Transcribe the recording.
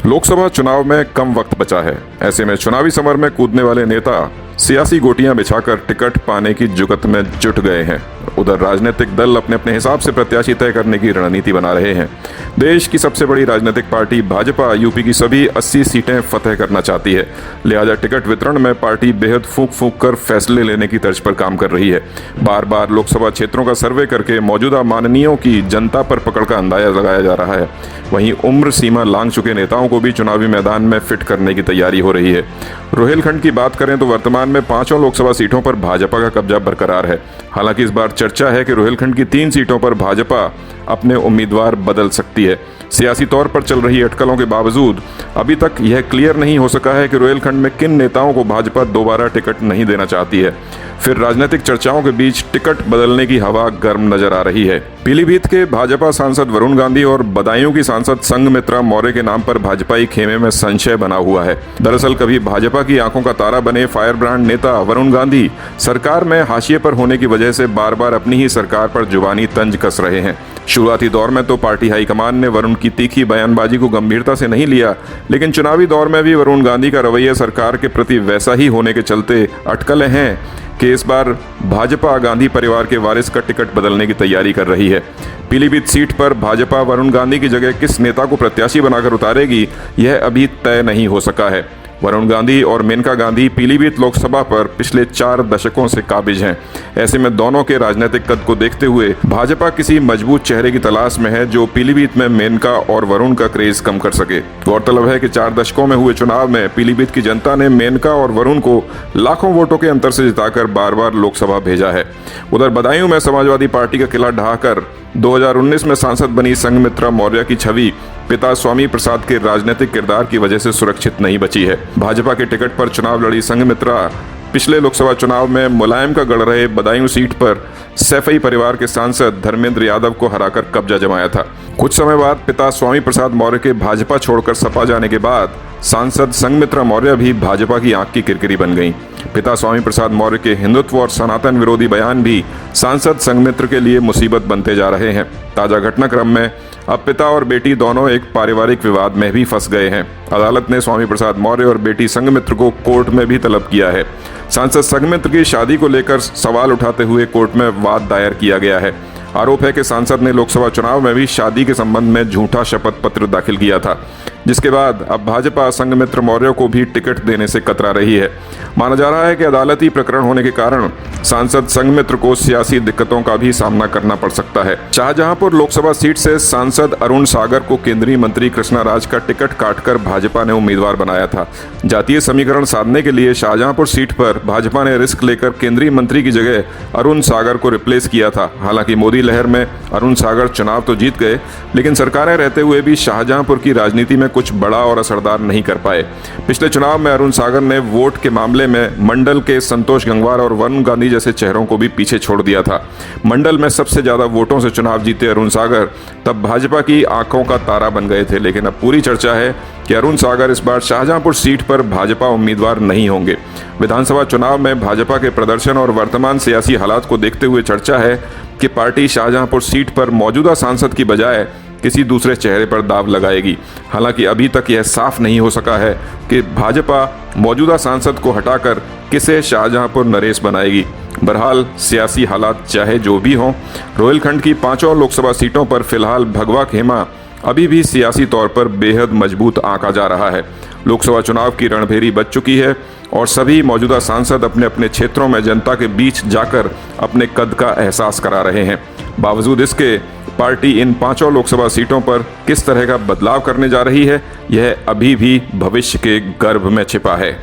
लोकसभा चुनाव में कम वक्त बचा है। ऐसे में चुनावी समर में कूदने वाले नेता सियासी गोटियां बिछाकर टिकट पाने की जुगत में जुट गए हैं। उधर राजनीतिक दल अपने अपने हिसाब से प्रत्याशी तय करने की रणनीति बना रहे हैं। देश की सबसे बड़ी राजनीतिक पार्टी भाजपा यूपी की सभी 80 सीटें फतेह करना चाहती है। लिहाजा टिकट वितरण में पार्टी बेहद फूंक फूंक कर फैसले लेने की तर्ज पर काम कर रही है। बार बार लोकसभा क्षेत्रों का सर्वे करके मौजूदा माननीयों की जनता पर पकड़ का अंदाजा लगाया जा रहा है। वहीं उम्र सीमा लांघ चुके नेताओं को भी चुनावी मैदान में फिट करने की तैयारी हो रही है। रोहिलखंड की बात करें तो वर्तमान में 5 लोकसभा सीटों पर भाजपा का कब्जा बरकरार है। हालांकि इस बार चर्चा है कि रोहिलखंड की 3 सीटों पर भाजपा अपने उम्मीदवार बदल सकती है। सियासी तौर पर चल रही अटकलों के बावजूद अभी तक यह क्लियर नहीं हो सका है कि रोहिलखंड में किन नेताओं को भाजपा दोबारा टिकट नहीं देना चाहती है। फिर राजनीतिक चर्चाओं के बीच टिकट बदलने की हवा गर्म नजर आ रही है। पीलीभीत के भाजपा सांसद वरुण गांधी और बदायूं की सांसद संघमित्रा मौर्य के नाम पर भाजपाई खेमे में संशय बना हुआ है। दरअसल कभी भाजपा की आंखों का तारा बने फायर ब्रांड नेता वरुण गांधी सरकार में हाशिए पर होने की वजह से बार बार अपनी ही सरकार पर जुबानी तंज कस रहे हैं। शुरुआती दौर में तो पार्टी हाईकमान ने वरुण की तीखी बयानबाजी को गंभीरता से नहीं लिया, लेकिन चुनावी दौर में भी वरुण गांधी का रवैया सरकार के प्रति वैसा ही होने के चलते अटकलें हैं कि इस बार भाजपा गांधी परिवार के वारिस का टिकट बदलने की तैयारी कर रही है। पीलीभीत सीट पर भाजपा वरुण गांधी की जगह किस नेता को प्रत्याशी बनाकर उतारेगी, यह अभी तय नहीं हो सका है। वरुण गांधी और मेनका गांधी पीलीभीत लोकसभा पर पिछले 4 दशकों से काबिज हैं। ऐसे में दोनों के राजनीतिक कद को देखते हुए भाजपा किसी मजबूत चेहरे की तलाश में है जो पीलीभीत में मेनका और वरुण का क्रेज कम कर सके। गौरतलब है कि 4 दशकों में हुए चुनाव में पीलीभीत की जनता ने मेनका और वरुण को लाखों वोटों के अंतर से जिताकर बार बार लोकसभा भेजा है। उधर बदायूं में समाजवादी पार्टी का किला ढहाकर 2019 में सांसद बनी संघमित्रा मौर्य की छवि पिता स्वामी प्रसाद के राजनीतिक किरदार की वजह से सुरक्षित नहीं बची है। भाजपा के टिकट पर चुनाव लड़ी संघमित्रा पिछले लोकसभा चुनाव में मुलायम का गढ़ रहे बदायूं सीट पर सैफई परिवार के सांसद धर्मेंद्र यादव को हराकर कब्जा जमाया था। कुछ समय बाद पिता स्वामी प्रसाद मौर्य के भाजपा छोड़कर सपा जाने के बाद सांसद संघमित्रा मौर्य भी भाजपा की आंख की किरकिरी बन गईं। पिता स्वामी प्रसाद मौर्य के हिंदुत्व और सनातन विरोधी बयान भी सांसद संघमित्र के लिए मुसीबत बनते जा रहे हैं। ताजा घटनाक्रम में अब पिता और बेटी दोनों एक पारिवारिक विवाद में भी फंस गए हैं। अदालत ने स्वामी प्रसाद मौर्य और बेटी संघमित्र को कोर्ट में भी तलब किया है। सांसद संघमित्र की शादी को लेकर सवाल उठाते हुए कोर्ट में वाद दायर किया गया है। आरोप है कि सांसद ने लोकसभा चुनाव में भी शादी के संबंध में झूठा शपथ पत्र दाखिल किया था, जिसके बाद अब भाजपा संघमित्र मौर्य को भी टिकट देने से कतरा रही है। माना जा रहा है कि अदालती प्रकरण होने के कारण सांसद संघमित्र को सियासी दिक्कतों का भी सामना करना पड़ सकता है। शाहजहांपुर लोकसभा सीट से सांसद अरुण सागर को केंद्रीय मंत्री कृष्णा राज का टिकट काटकर भाजपा ने उम्मीदवार बनाया था। जातीय समीकरण साधने के लिए शाहजहांपुर सीट पर भाजपा ने रिस्क लेकर केंद्रीय मंत्री की जगह अरुण सागर को रिप्लेस किया था। हालांकि मोदी लहर में अरुण सागर चुनाव तो जीत गए, लेकिन सरकारें रहते हुए भी शाहजहांपुर की राजनीति में कुछ बड़ा और असरदार नहीं कर पाए। पिछले चुनाव में अरुण सागर ने वोट के मामले में मंडल के संतोष गंगवार और वरुण गांधी जैसे चेहरों को भी पीछे छोड़ दिया था। मंडल में सबसे ज्यादा वोटों से चुनाव जीते अरुण सागर तब भाजपा की आंखों का तारा बन गए थे, लेकिन अब पूरी चर्चा है कि अरुण सागर इस बार शाहजहांपुर सीट पर भाजपा उम्मीदवार नहीं होंगे। विधानसभा चुनाव में भाजपा के प्रदर्शन और वर्तमान सियासी हालात को देखते हुए चर्चा है कि पार्टी शाहजहांपुर सीट पर मौजूदा सांसद की बजाय किसी दूसरे चेहरे पर दाव लगाएगी। हालांकि अभी तक यह साफ नहीं हो सका है कि भाजपा मौजूदा सांसद को हटाकर किसे शाहजहांपुर नरेश बनाएगी। बहरहाल सियासी हालात चाहे जो भी हों, रोहिलखंड की 5 लोकसभा सीटों पर फिलहाल भगवा खेमा अभी भी सियासी तौर पर बेहद मजबूत आंका जा रहा है। लोकसभा चुनाव की रणभेरी बज चुकी है और सभी मौजूदा सांसद अपने अपने क्षेत्रों में जनता के बीच जाकर अपने कद का एहसास करा रहे हैं। बावजूद इसके पार्टी इन 5 लोकसभा सीटों पर किस तरह का बदलाव करने जा रही है, यह अभी भी भविष्य के गर्भ में छिपा है।